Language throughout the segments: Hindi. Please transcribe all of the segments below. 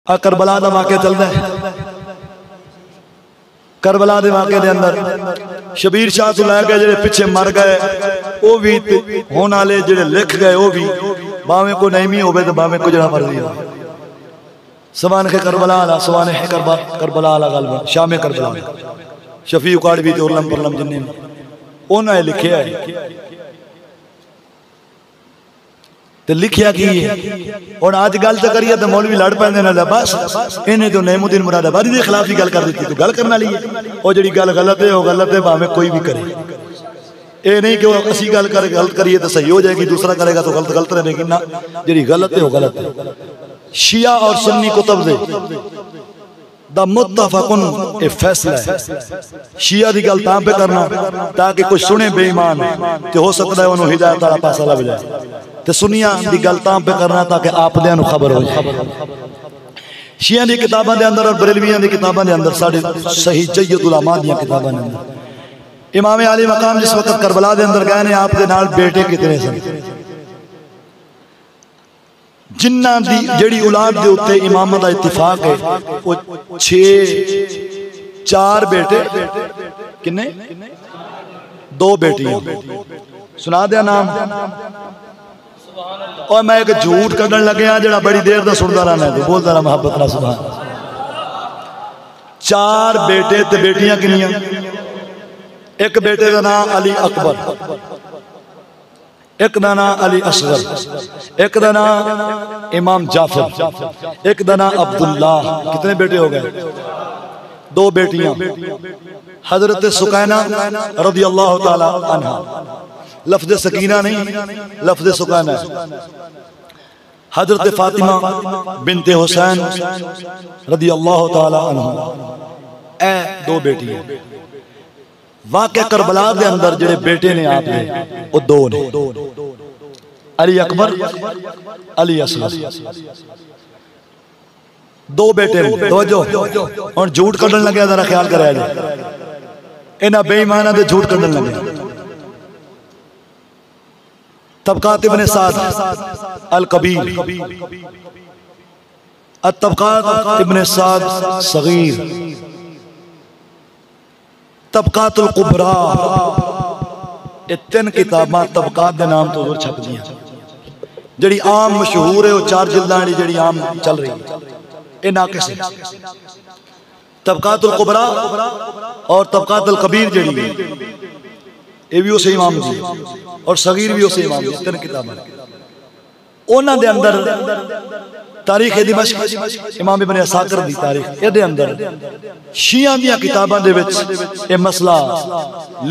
करबला का वाक़या चलता है। करबला के वाक़े के अंदर शबीर शाह तो लैके जो पिछे मर गए वो भी होने वाले जो लिख गए वो भी भावें को नहीं हो भावें को जरा मर्जी हो। सवान के करबला सवान है करबला गल शामे करबला शफी उकाड़ भी उरलम परलम जिन्ने उन्हें लिखे है तो लिखिया की और आज गल तो करिए तो मौलवी लड़ पैंदे ना बस इन्हें तो नईमुद्दीन मुरादाबादी के खिलाफ ही गल कर दी तो गल करने वाली है और जी गल गलत है वो गलत है भावें कोई भी करे ये नहीं कि असी गल गलत करिए तो सही हो जाएगी दूसरा करेगा तो गलत गलत रहेगी ना जी गलत है वो गलत है। शिया और सुन्नी कुतुब दे दा मुत्तफकुन ए फैसला है शिया दी गल तां पे करना ताकि कोई सुने बेईमान तो हो सकता है उन्होंने हिदायत वाला पासा लभ जाए ते सुनिया दी गल तां पे करना ताकि आप दे नु खबर हो जाए। शिया दी किताबां दे अंदर और बरेलवियां दी किताबां दे अंदर साडे सही जय्यद उलमा दी किताबां दे अंदर इमाम अली मकाम जिस वक्त करबला दे अंदर गए ने आप दे नाल बेटे कितने सन जिन्ना दी जेड़ी औलाद दे उत्ते इमाम दा इत्तिफाक है वो 4 बेटे किन्ने 2 बेटियां सुना दिया नाम और मैं एक झूठ कढ़न लगे जरा बड़ी देर का सुनता रहना है तो बोलता रहा मोहब्बत ना सुभान 4 बेटे ते बेटियां किनियां एक बेटे का नाम अली अकबर एक का नाम अली असगर एक का नाम इमाम जाफर एक का नाम अब्दुल्ला कितने बेटे हो गए 2 बेटियां हजरत सुकैना रज़ी अल्लाह ताला अन्हा लफ्ज़ सकीना नहीं लफ्ज़ सुकैना हजरत फातिमा बिनते हुसैन रज़ी अल्लाह ताला अन्हा ए 2 बेटियां वाक़या करबला के अंदर जेडे बेटे ने आप वो 2 ने अली अकबर अली असगर 2 बेटे और झूठ कढ़न लगे जरा ख्याल कराया जाए इन्हें बेईमाना दे झूठ कढ़न लगे। तबकात इब्ने साद अल कबीर तबकात इब्ने साद सगीर तबकातुल कुबरा ये 3 किताबां तबकात के नाम तो छप दी जी आम मशहूर है वो 4 जिल्दां जी आम चल रही है ये नाकिस है। तबकातुल कुबरा और तबकातुल कबीर जी ये भी उस इमाम जी और सगीर भी उस इमाम जी 3 किताबां उन्हां दे अंदर तारीख दिमश्क इमाम इब्ने असाकिर दी तारीख ये अंदर शिया दी किताबां दे विच ये मसला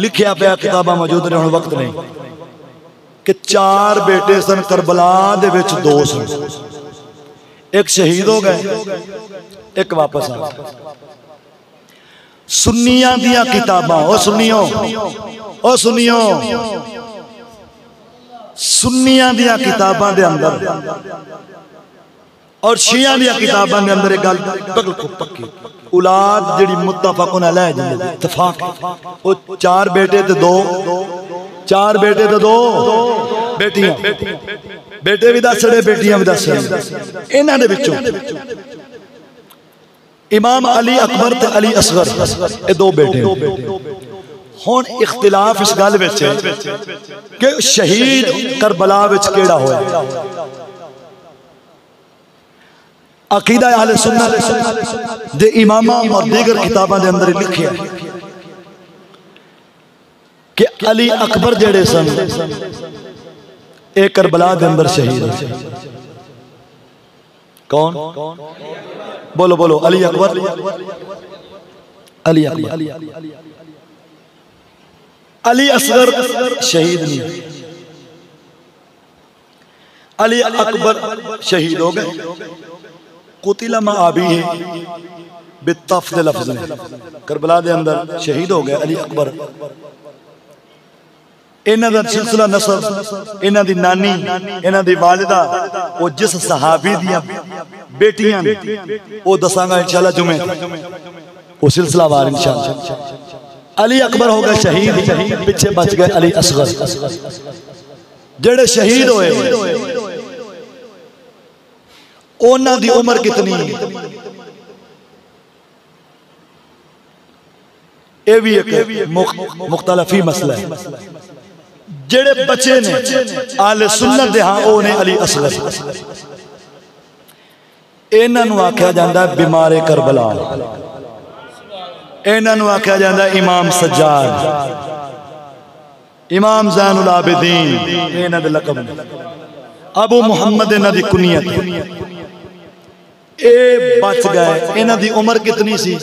लिखिया पिया किताबां मौजूद ने हुण वक्त नहीं कि 4 बेटे सन करबला दे विच 2 सन एक शहीद हो गए एक वापस आ गए। सुन्नियां दी किताबां ओ सुनियो सुन्नियां दी किताबां दे अंदर और शिया दी किताबां के अंदर एक गल बिल्कुल पक्की औलाद जिहड़ी मुत्तफकुन अलैह जिंदे इत्तफाक वो 4 बेटे ते 2 4 बेटे ते 2 बेटियां बेटे भी दस रहे बेटियां भी दस रहे इन्हां दे विचों इमाम अली अकबर ते अली असगर ये 2 बेटे हुण इख्तिलाफ इस गल विच है कि शहीद करबला विच केड़ा होया। अकीदा अहले सुन्नत दे इमामा और दीगर किताबां दे अंदर लिखे कि अली अकबर जेड़े सन एक करबला दे अंदर शहीद कौन बोलो बोलो अली अकबर अली अकबर अली असगर शहीद नहीं अली अकबर शहीद हो गए कुतिला मा आबी है बितफ दे लफ्ज़ ने करबला दे अंदर शहीद हो गए अली अकबर इन्हां दा सिलसिला नसब इन्हां दी नानी इन्हां दी वालिदा वो जिस सहाबी दियां बेटियां ने वो दसांगा इंशाअल्लाह जुमे वो सिलसिला वार इंशाअल्लाह। अली अकबर हो गए शहीद पीछे बच गए अली असगर जेड़े शहीद होए उन्हां दी उम्र कितनी है? ये भी एक मुख्तलफी मसला है। जेड़े बच्चे ने आले सुन्नत दे हां ओ ने अली असगर, इन्हां नूं आख्या जांदा बीमारे करबला, इन्हां नूं आख्या जांदा इमाम सज्जाद, इमाम ज़ैनुल आबिदीन, इन्हां दे लक़ब ने। अबू मुहम्मद इन्हां दी कुनियत। ए बच गए। इन्हां दी उम्र कितनी सी?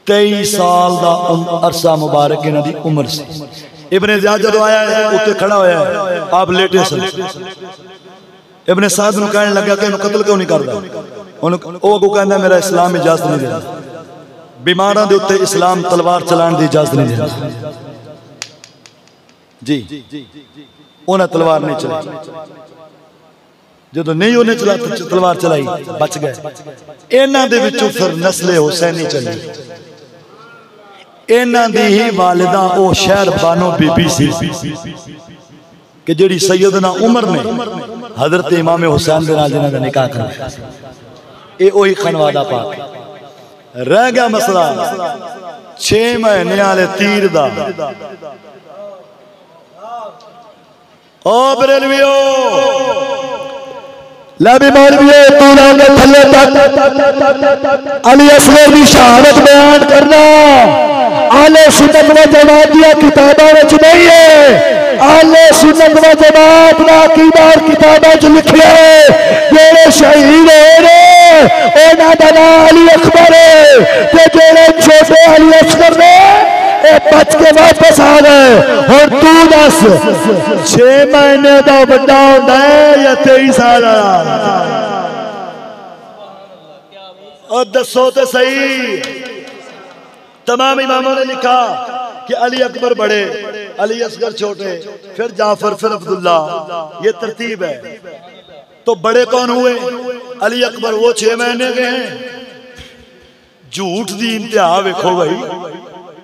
23 साल दा अरसा मुबारक इन्हां दी उम्र सी। इब्ने ज़ियाद जदों आया है उत्ते खड़ा होया है, आप लेटे सन। इब्ने साद नूं कहण लगा कि इहनूं कत्ल क्यों नहीं करदा? ओह अगों कहंदा मेरा इस्लाम इजाजत नहीं देंदा, बीमारां दे उत्ते इस्लाम तलवार चलाण दी इजाजत नहीं देंदा जी। उन्हें तलवार नहीं चलाई, जो नहीं उन्हें तलवार चलाई बच गए। इन्हां दे विचों फिर नस्ले हुसैनी चली। इन्हां दी ही वालिदा ओ शहर बानो बीबी सी कि जिहड़ी सैयदना उमर ने हजरत इमाम हुसैन दे नाल जिन्हां दा निकाह कराया। ये ओही खनवादा पाक। रह गया मसला 6 महीने वाले तीर दा। ओ बरेलवियो लाबी मौलवियो तूने के थल्ले तक अली असगर की शहादत बयान करना आले सुन्नत व जमात दी किताबां विच नहीं है। आले सुन्नत व जमात दा अकीदा किताबां च लिखिया है जेड़े शहीद होए ने उन्हां दा नाम अली अकबर है ते जेड़े छोटे अली असगर ने बच के वापस आ गए। और तू दस 6 महीने का बड़ा होता है या 23 साल? और दसो तो सही। तमाम इमामों ने लिखा कि अली अकबर बड़े, अली असगर छोटे, फिर जाफर, फिर अब्दुल्ला, ये तरतीब है। तो बड़े कौन हुए? अली अकबर वो 6 महीने के हैं। झूठ दी इंतहा वेखो भाई,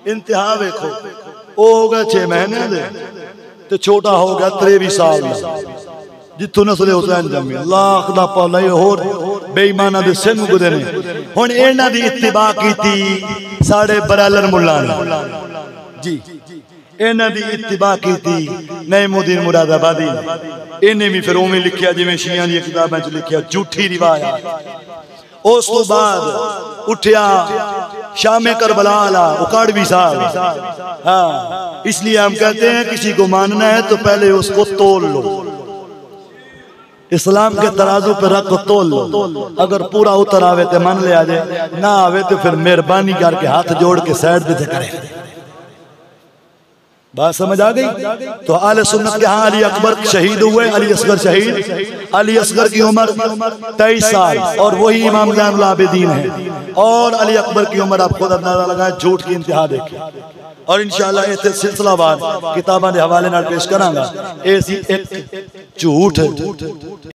इंतहा वेखो। वो हो गया 6 महीने दे ते छोटा हो गया 23 साल जितों नस्ल हुसैन जमी। लाख दा पौला होर बेईमाना दे सिंह गुदे ने। हुण इन्हां दी इत्तिबा कीती साडे बरालर मुल्ला ने जी। इन्हां दी इत्तिबा कीती नईमुद्दीन मुरादाबादी ने। इन्हें भी फिर उवें लिखिया जिवें शियां दी किताबां च लिखिया, झूठी रिवायत। उस तो बाद उठिया शामे करबला आला उकाड़वी साहब। हाँ, इसलिए हम कहते हैं किसी को मानना है तो पहले उसको तोल लो, इस्लाम के तराजू पे रख तोल लो। अगर पूरा उतर आवे तो मान लिया जाए, ना आवे तो फिर मेहरबानी करके हाथ जोड़ के साइड पे करे। बात समझ आ गई? तो आले सुन्नत के हाँ अली अकबर शहीद हुए, अली असगर शहीद। अली असगर की उम्र 23 साल और वही इमाम ज़ैनुल आबिदीन है। और अली अकबर की उम्र आप खुद अंदाजा लगाएं, झूठ की इंतहा देखें। और इंशाअल्लाह इसे सिलसिलावार किताबां दे हवाले नाल पेश करांगा। ऐसी एक झूठ